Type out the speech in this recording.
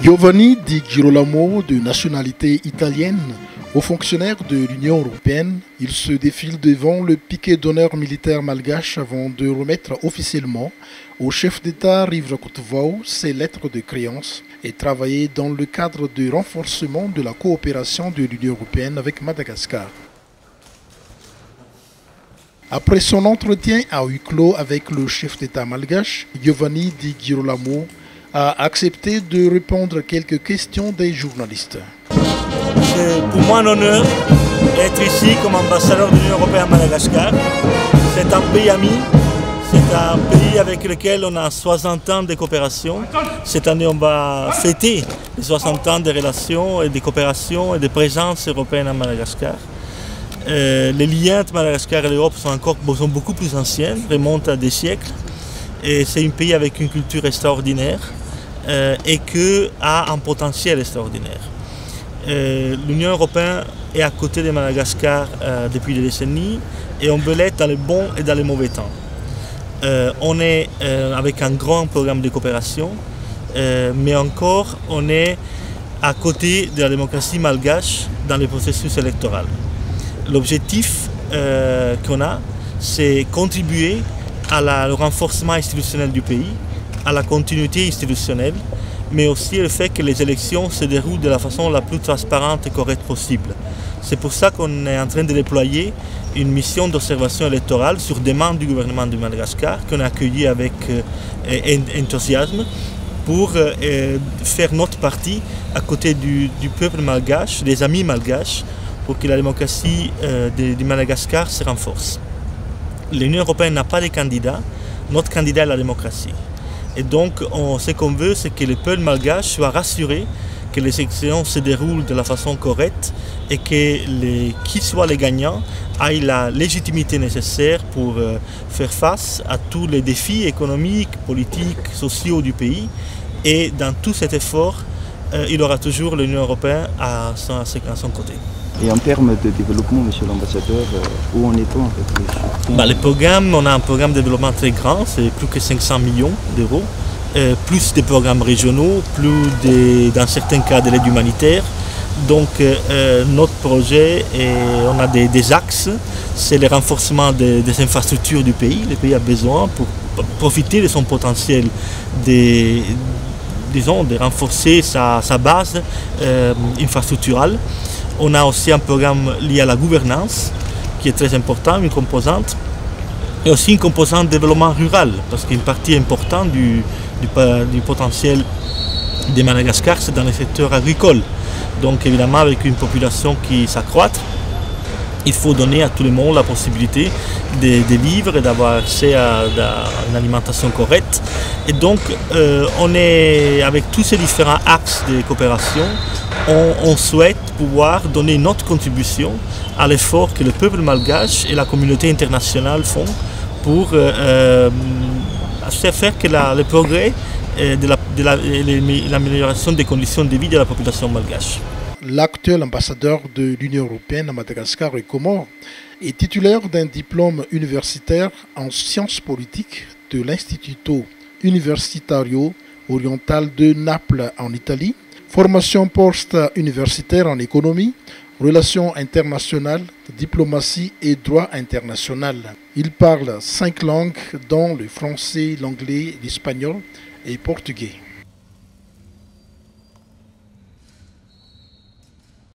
Giovanni Di Girolamo, de nationalité italienne, haut fonctionnaire de l'Union européenne, il se défile devant le piquet d'honneur militaire malgache avant de remettre officiellement au chef d'État Rive Rakotvoao ses lettres de créance et travailler dans le cadre du renforcement de la coopération de l'Union européenne avec Madagascar. Après son entretien à huis clos avec le chef d'État malgache, Giovanni Di Girolamo a accepté de répondre à quelques questions des journalistes. C'est pour moi un honneur d'être ici comme ambassadeur de l'Union européenne à Madagascar. C'est un pays ami, c'est un pays avec lequel on a 60 ans de coopération. Cette année, on va fêter les 60 ans de relations et de coopération et de présence européenne à Madagascar. Les liens entre Madagascar et l'Europe sont beaucoup plus anciens, remontent à des siècles. Et c'est un pays avec une culture extraordinaire et qui a un potentiel extraordinaire. L'Union européenne est à côté de Madagascar depuis des décennies et on veut l'être dans les bons et dans les mauvais temps. On est avec un grand programme de coopération, mais encore on est à côté de la démocratie malgache dans le processus électoral. L'objectif qu'on a, c'est contribuer au renforcement institutionnel du pays, à la continuité institutionnelle, mais aussi le fait que les élections se déroulent de la façon la plus transparente et correcte possible. C'est pour ça qu'on est en train de déployer une mission d'observation électorale sur demande du gouvernement de Madagascar, qu'on a accueilli avec enthousiasme, pour faire notre partie à côté du peuple malgache, des amis malgaches, pour que la démocratie de Madagascar se renforce. L'Union européenne n'a pas de candidat, notre candidat est la démocratie. Et donc, ce qu'on veut, c'est que le peuple malgache soit rassuré que les élections se déroulent de la façon correcte et que qui soient les gagnants aient la légitimité nécessaire pour faire face à tous les défis économiques, politiques, sociaux du pays. Et dans tout cet effort, il aura toujours l'Union européenne à son côté. Et en termes de développement, monsieur l'ambassadeur, où en est-on avec le programme, on a un programme de développement très grand, c'est plus que 500 millions d'euros, plus des programmes régionaux, dans certains cas de l'aide humanitaire. Donc notre projet, on a des axes, c'est le renforcement des infrastructures du pays. Le pays a besoin pour profiter de son potentiel de renforcer sa base infrastructurelle. On a aussi un programme lié à la gouvernance, qui est très important, une composante, et aussi une composante de développement rural, parce qu'une partie importante du potentiel de Madagascar, c'est dans le secteur agricole. Donc évidemment, avec une population qui s'accroît, il faut donner à tout le monde la possibilité de vivre et d'avoir accès à une alimentation correcte. Et donc, on est avec tous ces différents axes de coopération, on souhaite pouvoir donner notre contribution à l'effort que le peuple malgache et la communauté internationale font pour faire que le progrès et l'amélioration des conditions de vie de la population malgache. L'actuel ambassadeur de l'Union européenne à Madagascar et Comores est titulaire d'un diplôme universitaire en sciences politiques de l'Instituto Universitario Oriental de Naples en Italie, formation post-universitaire en économie, relations internationales, diplomatie et droit international. Il parle 5 langues dont le français, l'anglais, l'espagnol et le portugais.